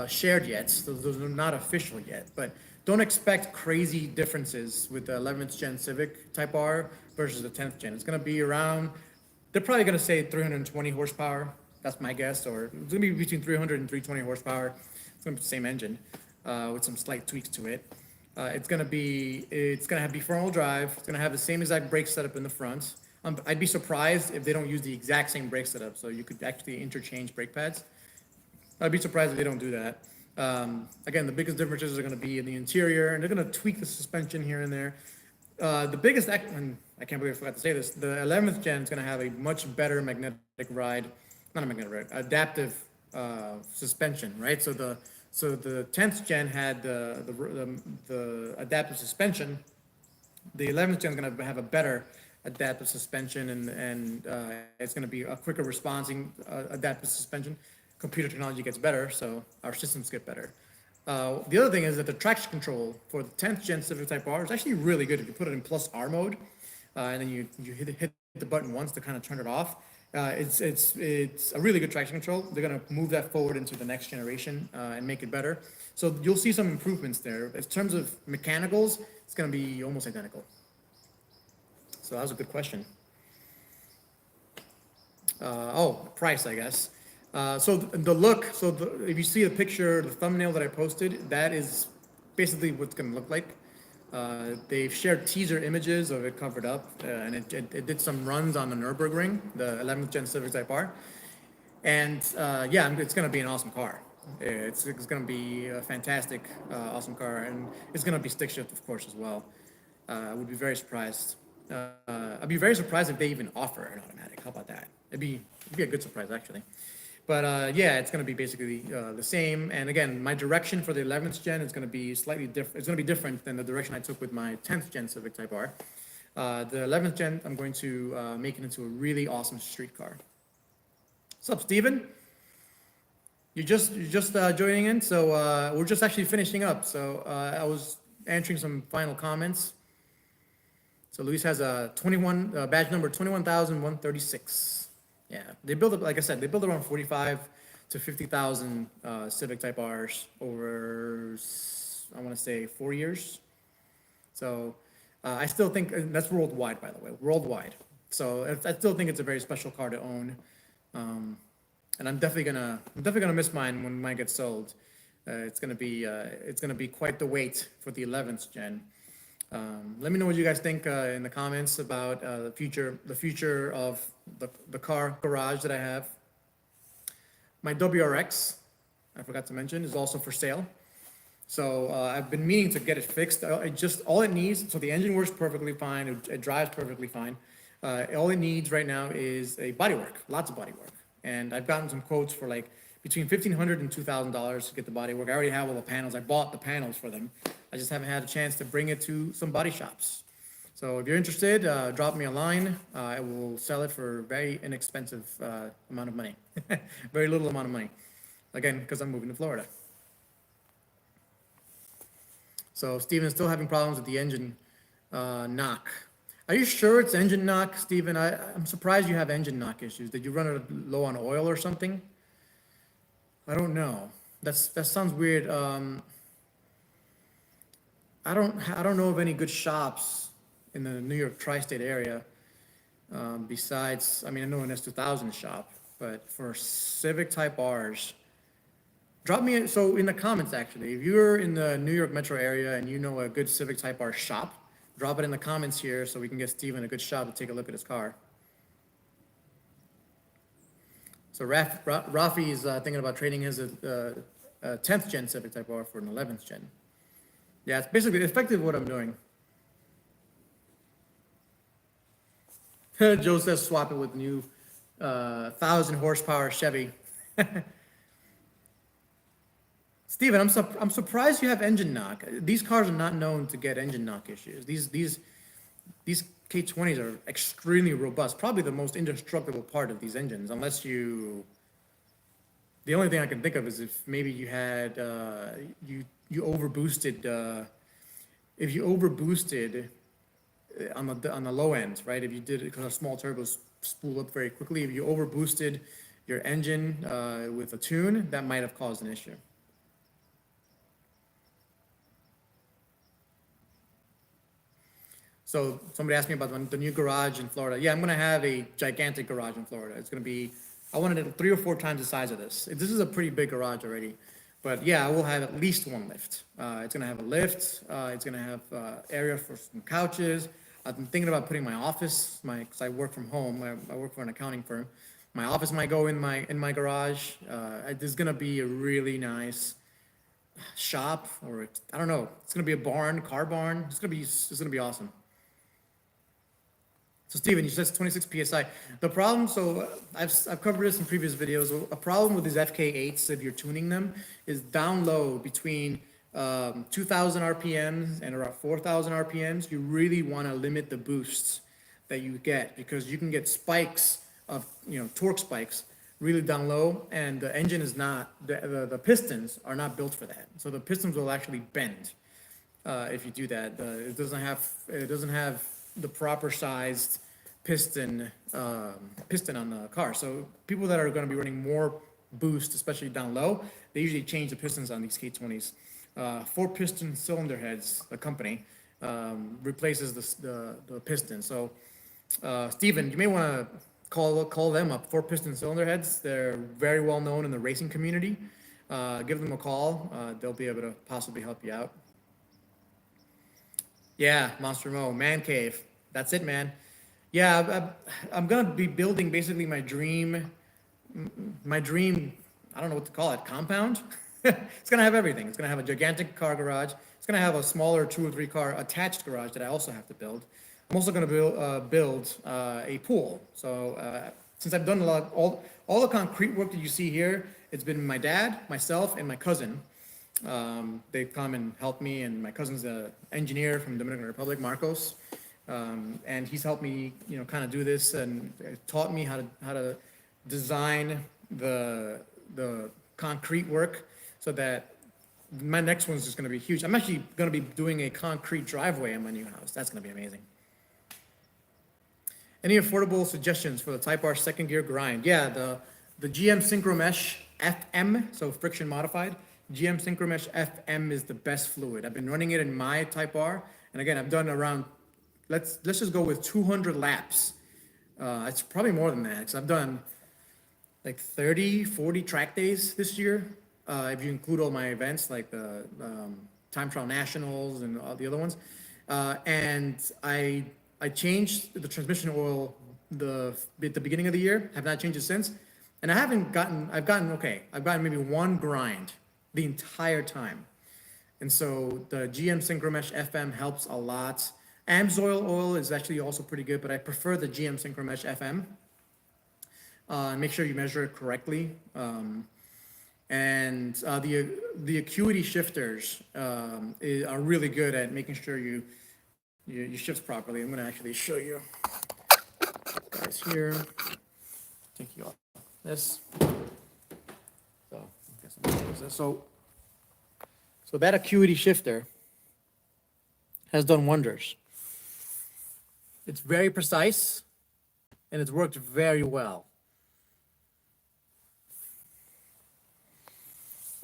shared yet. So those are not official yet. But don't expect crazy differences with the 11th gen Civic Type R versus the 10th gen. It's going to be around... They're probably going to say 320 horsepower. That's my guess. Or it's going to be between 300 and 320 horsepower. It's going to be the same engine with some slight tweaks to it. It's going to have front-wheel drive. It's going to have the same exact brake setup in the front. I'd be surprised if they don't use the exact same brake setup. So you could actually interchange brake pads. I'd be surprised if they don't do that. Again, the biggest differences are going to be in the interior, and they're going to tweak the suspension here and there. The biggest, and I can't believe I forgot to say this, the 11th gen is going to have a much better magnetic ride not am I gonna right, adaptive suspension, right? So the 10th gen had the adaptive suspension. The 11th gen is going to have a better adaptive suspension, and it's going to be a quicker responding adaptive suspension. Computer technology gets better, so our systems get better. The other thing is that the traction control for the 10th gen Civic Type R is actually really good if you put it in plus R mode, and then you hit the button once to kind of turn it off. It's a really good traction control. They're going to move that forward into the next generation and make it better. So you'll see some improvements there. In terms of mechanicals, it's going to be almost identical. So that was a good question. Price, I guess. So the look, if you see the picture, the thumbnail that I posted, that is basically what it's going to look like. They've shared teaser images of it covered up, and it did some runs on the Nürburgring, the 11th gen Civic Type R. And yeah, it's going to be an awesome car. It's going to be a fantastic, awesome car, and it's going to be stick shift, of course, as well. I would be very surprised. I'd be very surprised if they even offer an automatic. How about that? It'd be a good surprise, actually. But yeah, it's going to be basically the same. And again, my direction for the 11th gen is going to be slightly different. It's going to be different than the direction I took with my 10th gen Civic Type R. The 11th gen, I'm going to make it into a really awesome street car. What's up, Steven? You're just joining in, so we're just actually finishing up. So I was answering some final comments. So Luis has a 21 badge number 21,136. Yeah, they build up, like I said, they build around 45 to 50,000 Civic Type Rs over, I want to say, 4 years. So I still think, and that's worldwide, by the way, worldwide. So I still think it's a very special car to own. And I'm definitely gonna miss mine when mine gets sold. It's gonna be quite the wait for the 11th gen. Let me know what you guys think in the comments about the future of the car garage that I have. My WRX, I forgot to mention, is also for sale. So I've been meaning to get it fixed. All it needs, so the engine works perfectly fine. It drives perfectly fine. All it needs right now is a bodywork, lots of bodywork. And I've gotten some quotes for like between $1,500 and $2,000 to get the bodywork. I already have all the panels. I bought the panels for them. I just haven't had a chance to bring it to some body shops. So if you're interested, drop me a line. I will sell it for a very inexpensive amount of money. Very little amount of money. Again, because I'm moving to Florida. So Steven's still having problems with the engine knock. Are you sure it's engine knock, Steven? I'm surprised you have engine knock issues. Did you run it low on oil or something? I don't know. That sounds weird. I don't know of any good shops in the New York tri-state area. Besides, I mean, I know an S2000 shop, but for Civic Type Rs, drop me so in the comments actually. If you're in the New York metro area and you know a good Civic Type R shop, drop it in the comments here so we can get Steven a good shot to take a look at his car. So Rafi is thinking about trading his 10th gen Civic Type R for an 11th gen. Yeah, it's basically effectively what I'm doing. Joe says swap it with new 1,000 horsepower Chevy. Steven, I'm surprised you have engine knock. These cars are not known to get engine knock issues. These K20s are extremely robust, probably the most indestructible part of these engines, unless you, the only thing I can think of is if maybe you had, you overboosted, if you overboosted on the low end, right? If you did it because small turbos spool up very quickly, if you overboosted your engine with a tune, that might have caused an issue. So somebody asked me about the new garage in Florida. Yeah, I'm gonna have a gigantic garage in Florida. It's gonna be, I wanted it 3 or 4 times the size of this. This is a pretty big garage already, but yeah, I will have at least one lift. It's gonna have a lift. It's gonna have area for some couches. I've been thinking about putting my office, because I work from home. I work for an accounting firm. My office might go in my garage. There's gonna be a really nice shop, or I don't know. It's gonna be a barn, car barn. It's gonna be awesome. So Steven, you said it's 26 PSI. The problem, I've covered this in previous videos. A problem with these FK8s, if you're tuning them, is down low between 2,000 RPMs and around 4,000 RPMs. You really want to limit the boosts that you get, because you can get spikes of, torque spikes really down low, and the engine is not, the pistons are not built for that. So the pistons will actually bend if you do that. It doesn't have the proper sized piston on the car. So people that are going to be running more boost, especially down low, they usually change the pistons on these K20s. 4-piston cylinder heads, the company, replaces the piston. So Steven, you may want to call them up. 4-piston cylinder heads, they're very well known in the racing community. Give them a call. They'll be able to possibly help you out. Yeah, Monster Mo, man cave. That's it, man. Yeah, I'm gonna be building basically my dream, I don't know what to call it, compound? It's gonna have everything. It's gonna have a gigantic car garage. It's gonna have a smaller 2 or 3 car attached garage that I also have to build. I'm also gonna build a pool. So since I've done all the concrete work that you see here, it's been my dad, myself, and my cousin. They come and help me, and my cousin's an engineer from Dominican Republic, Marcos, and he's helped me, kind of do this, and taught me how to design the concrete work, so that my next one's just going to be huge. I'm actually going to be doing a concrete driveway in my new house. That's going to be amazing. Any affordable suggestions for the Type R second gear grind? Yeah, the GM Synchromesh FM, so friction modified. GM Synchromesh FM is the best fluid. I've been running it in my Type R, and again, I've done around, let's just go with 200 laps. It's probably more than that, because I've done like 30, 40 track days this year, if you include all my events, like the Time Trial Nationals and all the other ones. And I changed the transmission oil at the beginning of the year, have not changed it since, and I've gotten maybe one grind the entire time. And so the GM Synchromesh FM helps a lot. Amsoil oil is actually also pretty good, but I prefer the GM Synchromesh FM. Make sure you measure it correctly. And the acuity shifters are really good at making sure you shift properly. I'm gonna actually show you guys here. Take you off this. So that acuity shifter has done wonders. It's very precise, and it's worked very well.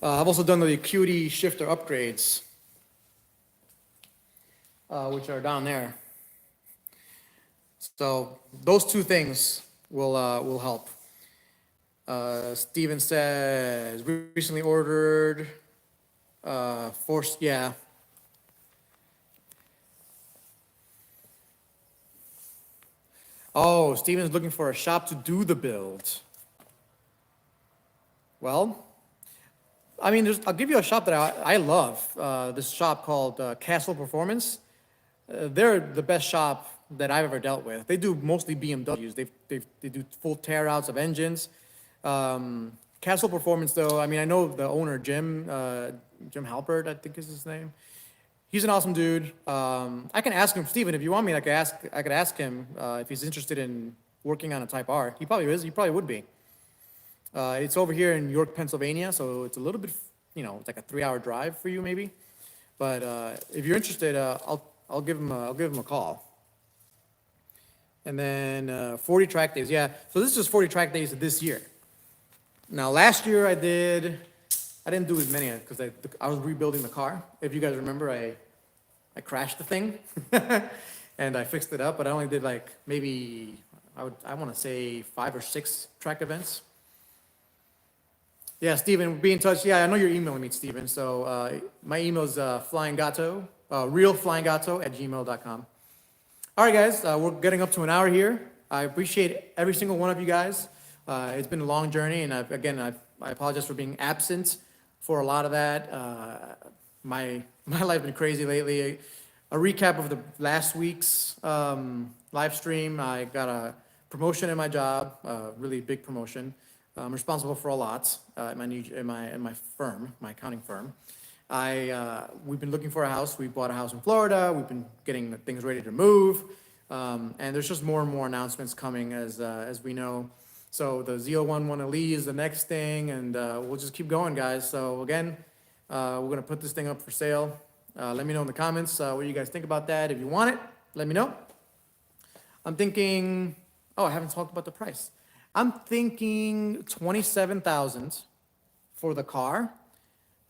I've also done the acuity shifter upgrades, which are down there. So those two things will help. Steven says, recently ordered, yeah. Oh, Steven's looking for a shop to do the build. Well, I mean, I'll give you a shop that I love. This shop called Castle Performance. They're the best shop that I've ever dealt with. They do mostly BMWs. They do full tear outs of engines. Castle Performance, though, I mean, I know the owner, Jim Halpert, I think is his name. He's an awesome dude. I can ask him, Steven, if you want me, I could ask him if he's interested in working on a Type R. He probably is. He probably would be. It's over here in York, Pennsylvania, so it's a little bit, it's like a 3-hour drive for you maybe. But if you're interested, I'll give him a call. And then 40 track days, yeah. So this is just 40 track days this year. Now last year I didn't do as many because I was rebuilding the car. If you guys remember, I crashed the thing and I fixed it up, but I only did like maybe I want to say 5 or 6 track events. Yeah, Steven, be in touch. Yeah, I know you're emailing me, Steven. So my email is realflyinggato@gmail.com. All right, guys, we're getting up to an hour here. I appreciate every single one of you guys. It's been a long journey, and I apologize for being absent for a lot of that. My life's been crazy lately. A recap of the last week's Livestream. I got a promotion in my job, really big promotion. I'm responsible for a lot in my firm, my accounting firm. We've been looking for a house. We bought a house in Florida. We've been getting things ready to move, and there's just more and more announcements coming as we know. So the Z01 Elite is the next thing, and we'll just keep going, guys. So again, we're gonna put this thing up for sale. Let me know in the comments what you guys think about that. If you want it, let me know. I'm thinking, oh, I haven't talked about the price. I'm thinking 27,000 for the car.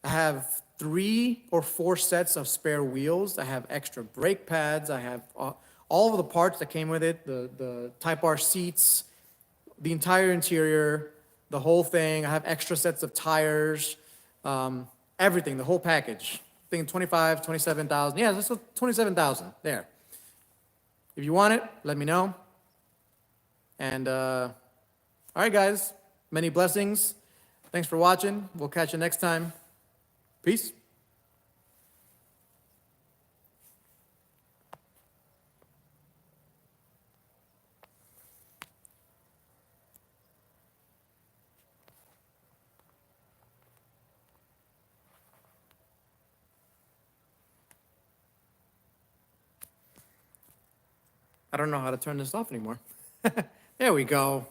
I have 3 or 4 sets of spare wheels. I have extra brake pads. I have all of the parts that came with it, the Type R seats, the entire interior, the whole thing. I have extra sets of tires, everything, the whole package. I'm thinking 25, 27,000. Yeah, that's 27,000 there. If you want it, let me know. And all right, guys, many blessings. Thanks for watching. We'll catch you next time. Peace. I don't know how to turn this off anymore. There we go.